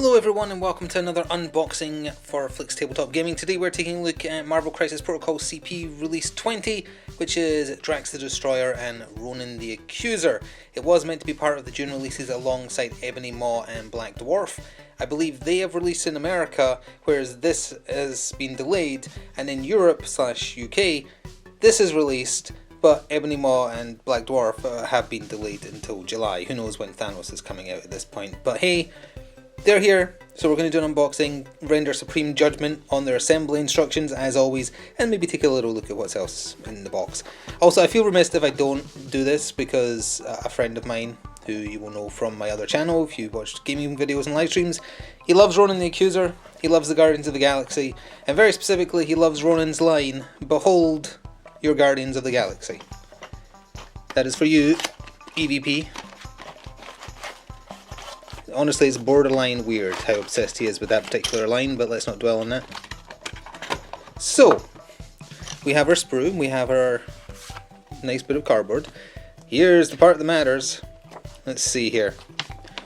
Hello everyone and welcome to another unboxing for Flicks Tabletop Gaming. Today we're taking a look at Marvel Crisis Protocol CP Release 20, which is Drax the Destroyer and Ronan the Accuser. It was meant to be part of the June releases alongside Ebony Maw and Black Dwarf. I believe they have released in America, whereas this has been delayed, and in Europe/UK this is released, but Ebony Maw and Black Dwarf have been delayed until July. Who knows when Thanos is coming out at this point, but hey, they're here, so we're going to do an unboxing, render supreme judgment on their assembly instructions as always, and maybe take a little look at what's else in the box. Also, I feel remiss if I don't do this because a friend of mine, who you will know from my other channel if you watched gaming videos and live streams, he loves Ronan the Accuser, he loves the Guardians of the Galaxy, and very specifically he loves Ronan's line, "Behold your Guardians of the Galaxy." That is for you, EVP. Honestly, it's borderline weird how obsessed he is with that particular line, but let's not dwell on that. So, we have our sprue, we have our nice bit of cardboard. Here's the part that matters. Let's see here.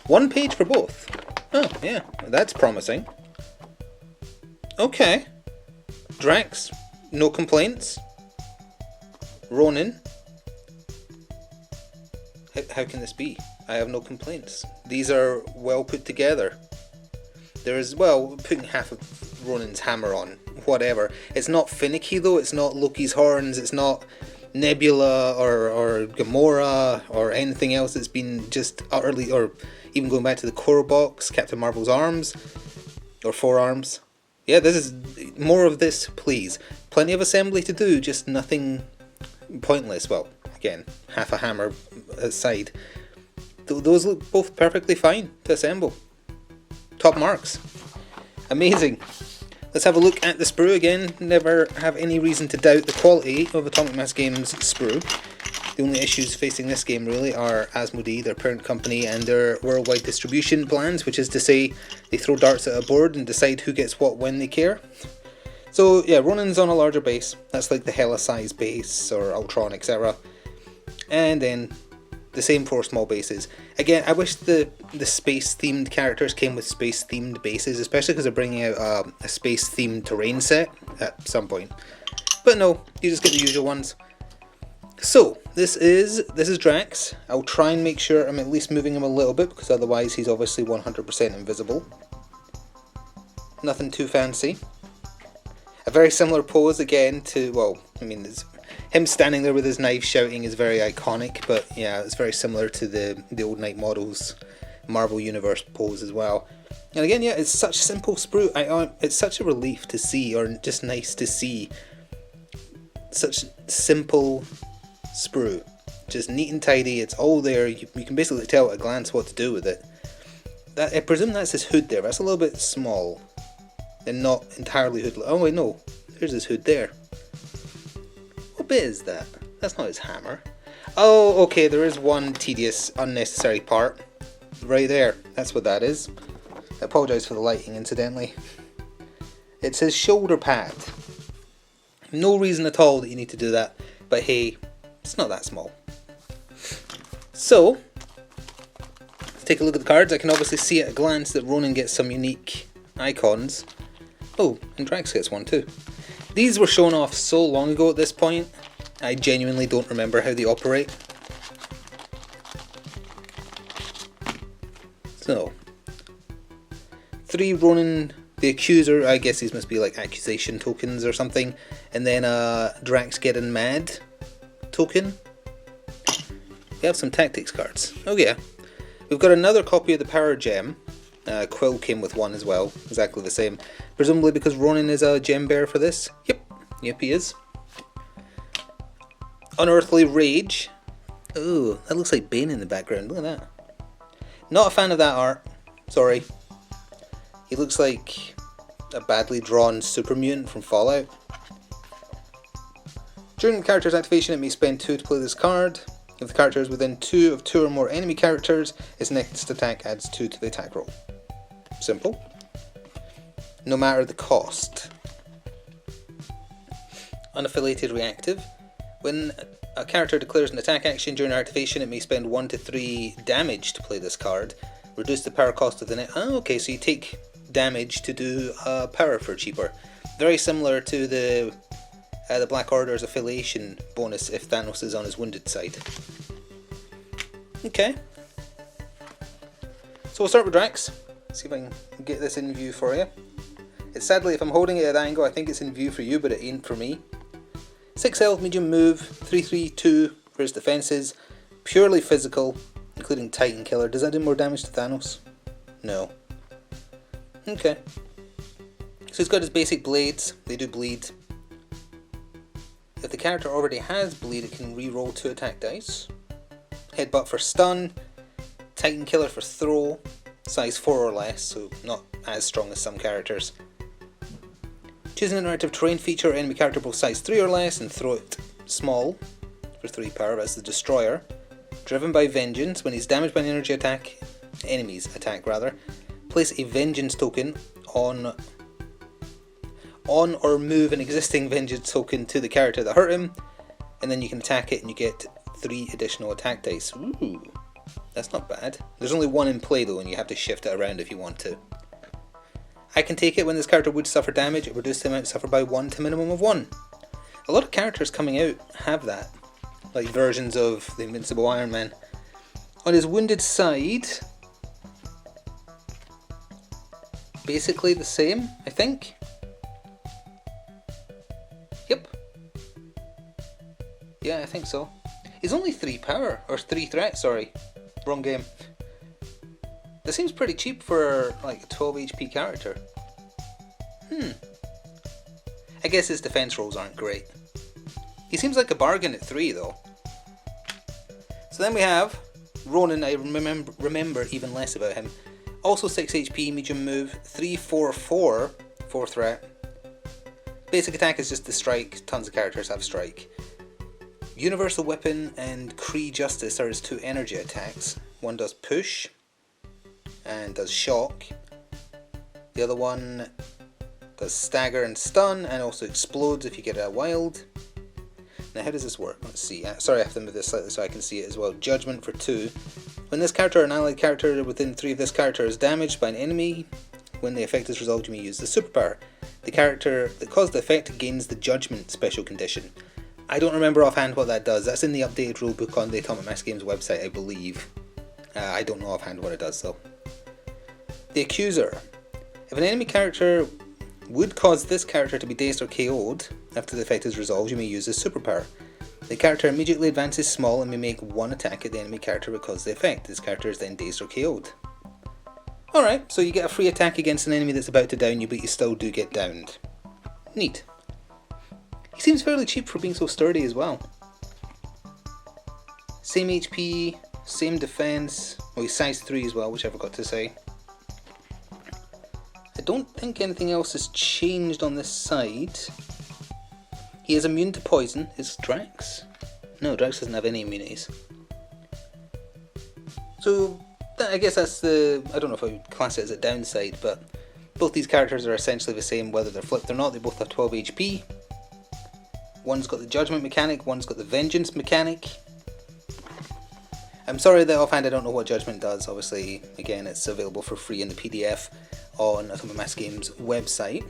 One page for both. Oh, yeah, that's promising. Okay. Drax, no complaints. Ronin. How can this be? I have no complaints. These are well put together. There is, well, putting half of Ronin's hammer on, whatever. It's not finicky though, it's not Loki's horns, it's not Nebula or Gamora or anything else that's been just utterly, or even going back to the core box, Captain Marvel's arms, or forearms. Yeah, this is, more of this please. Plenty of assembly to do, just nothing pointless. Well, again, half a hammer aside. Those look both perfectly fine to assemble. Top marks. Amazing. Let's have a look at the sprue again. Never have any reason to doubt the quality of Atomic Mass Games' sprue. The only issues facing this game really are Asmodee, their parent company, and their worldwide distribution plans, which is to say they throw darts at a board and decide who gets what when they care. So yeah, Ronin's on a larger base. That's like the Hela size base or Ultron, etc. And then the same for small bases. Again, I wish the space themed characters came with space themed bases, especially because they're bringing out a space themed terrain set at some point. But no, you just get the usual ones. So this is Drax. I'll try and make sure I'm at least moving him a little bit, because otherwise he's obviously 100% invisible. Nothing too fancy. A very similar pose again to, well, I mean, him standing there with his knife shouting is very iconic, but yeah, it's very similar to the old Night Models Marvel Universe pose as well. And again, yeah, it's such simple sprue. It's such a relief to see, or just nice to see, such simple sprue. Just neat and tidy, it's all there, you can basically tell at a glance what to do with it. I presume that's his hood there, that's a little bit small, and not entirely hoodless. Oh wait, no, there's his hood there. What bit is that? That's not his hammer. Oh, okay, there is one tedious, unnecessary part. Right there, that's what that is. I apologise for the lighting, incidentally. It's his shoulder pad. No reason at all that you need to do that, but hey, it's not that small. So, let's take a look at the cards. I can obviously see at a glance that Ronin gets some unique icons. Oh, and Drax gets one too. These were shown off so long ago at this point, I genuinely don't remember how they operate. So, 3 Ronan the Accuser, I guess these must be like accusation tokens or something, and then a Drax Getting Mad token. We have some tactics cards. Oh yeah. We've got another copy of the Power Gem. Quill came with one as well, exactly the same. Presumably because Ronin is a gem bearer for this. Yep he is. Unearthly Rage. Ooh, that looks like Bane in the background, look at that. Not a fan of that art, sorry. He looks like a badly drawn super mutant from Fallout. During the character's activation it may spend 2 to play this card. If the character is within 2 of 2 or more enemy characters, its next attack adds 2 to the attack roll. Simple. No matter the cost. Unaffiliated Reactive. When a character declares an attack action during activation, it may spend 1 to 3 damage to play this card. Reduce the power cost of the net. Oh, okay, so you take damage to do power for cheaper. Very similar to the Black Order's affiliation bonus if Thanos is on his wounded side. Okay. So we'll start with Drax. See if I can get this in view for you. It's sadly, if I'm holding it at that angle, I think it's in view for you, but it ain't for me. 6 health, medium move, 3/3/2 for his defenses. Purely physical, including Titan Killer. Does that do more damage to Thanos? No. Okay. So he's got his basic blades. They do bleed. If the character already has bleed, it can re-roll 2 attack dice. Headbutt for stun. Titan Killer for throw. Size 4 or less, so not as strong as some characters. Choose an interactive terrain feature, enemy character both size 3 or less, and throw it small for 3 power. That's the Destroyer. Driven by Vengeance. When he's damaged by an energy attack, enemy's attack rather, place a Vengeance token on or move an existing Vengeance token to the character that hurt him, and then you can attack it and you get 3 additional attack dice. Ooh, that's not bad. There's only 1 in play though, and you have to shift it around if you want to. I can take it when this character would suffer damage, it reduces the amount suffered by 1 to a minimum of 1. A lot of characters coming out have that, like versions of the Invincible Iron Man. On his wounded side, basically the same, I think. Yep. Yeah, I think so. He's only 3 power, or 3 threat, sorry. Wrong game. That seems pretty cheap for like a 12 HP character. I guess his defense rolls aren't great. He seems like a bargain at 3 though. So then we have Ronin. I remember even less about him. Also 6 HP, medium move, 3/4/4, 4 threat. Basic attack is just the strike. Tons of characters have strike. Universal Weapon and Kree Justice are his 2 energy attacks. One does push and does shock. The other one does stagger and stun, and also explodes if you get a wild. Now how does this work? Let's see. Sorry, I have to move this slightly so I can see it as well. Judgment for 2. When this character or an allied character within 3 of this character is damaged by an enemy, when the effect is resolved, you may use the superpower. The character that caused the effect gains the Judgment special condition. I don't remember offhand what that does. That's in the updated rulebook on the Atomic Mass Games website, I believe. I don't know offhand what it does though. The Accuser. If an enemy character would cause this character to be dazed or KO'd after the effect is resolved, you may use this superpower. The character immediately advances small and may make 1 attack at the enemy character because of the effect. This character is then dazed or KO'd. Alright, so you get a free attack against an enemy that's about to down you, but you still do get downed. Neat. He seems fairly cheap for being so sturdy as well. Same HP, same defense. Well, he's size 3 as well, which I forgot to say. I don't think anything else has changed on this side. He is immune to poison. Is Drax? No, Drax doesn't have any immunities. So, I guess that's the... I don't know if I would class it as a downside, but both these characters are essentially the same whether they're flipped or not. They both have 12 HP. One's got the Judgment mechanic, one's got the Vengeance mechanic. I'm sorry that offhand I don't know what Judgment does. Obviously, again, it's available for free in the PDF on Atomic Mass Games website.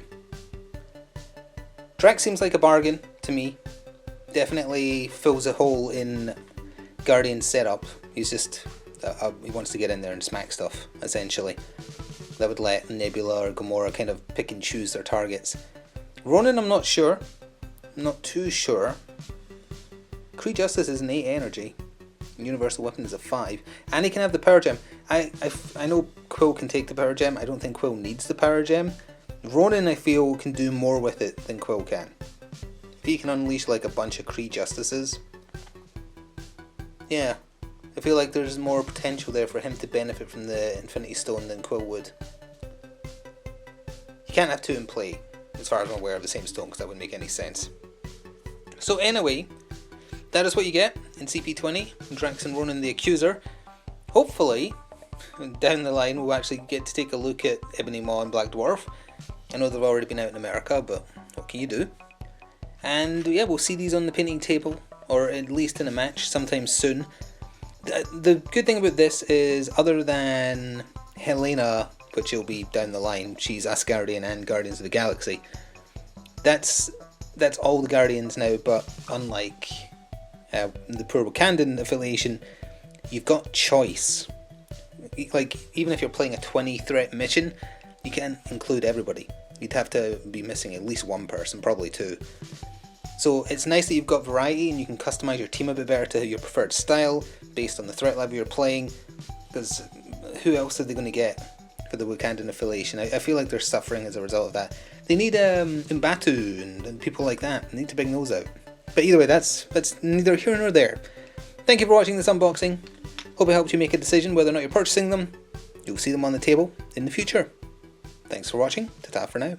Drax seems like a bargain to me. Definitely fills a hole in Guardian's setup. He's just... he wants to get in there and smack stuff, essentially. That would let Nebula or Gamora kind of pick and choose their targets. Ronin, I'm not sure. I'm not too sure. Kree Justice is an 8 energy. Universal Weapon is a 5. And he can have the Power Gem. I know Quill can take the Power Gem. I don't think Quill needs the Power Gem. Ronin, I feel, can do more with it than Quill can. If he can unleash like a bunch of Kree Justices. Yeah. I feel like there's more potential there for him to benefit from the Infinity Stone than Quill would. You can't have 2 in play, as far as I'm aware, of the same stone, because that wouldn't make any sense. So anyway, that is what you get in CP20, Drax and Ronan the Accuser. Hopefully, down the line, we'll actually get to take a look at Ebony Maw and Black Dwarf. I know they've already been out in America, but what can you do? And yeah, we'll see these on the painting table, or at least in a match sometime soon. The good thing about this is, other than Helena, which will be down the line, she's Asgardian and Guardians of the Galaxy. That's all the Guardians now, but unlike the poor Wakandan affiliation, you've got choice. Like, even if you're playing a 20 threat mission, you can't include everybody. You'd have to be missing at least one person, probably two. So it's nice that you've got variety and you can customize your team a bit better to your preferred style based on the threat level you're playing, because who else are they going to get for the Wakandan affiliation? I feel like they're suffering as a result of that. They need Umbatu and people like that. They need to bring those out. But either way, that's neither here nor there. Thank you for watching this unboxing. Hope it helped you make a decision whether or not you're purchasing them. You'll see them on the table in the future. Thanks for watching. Ta-ta for now.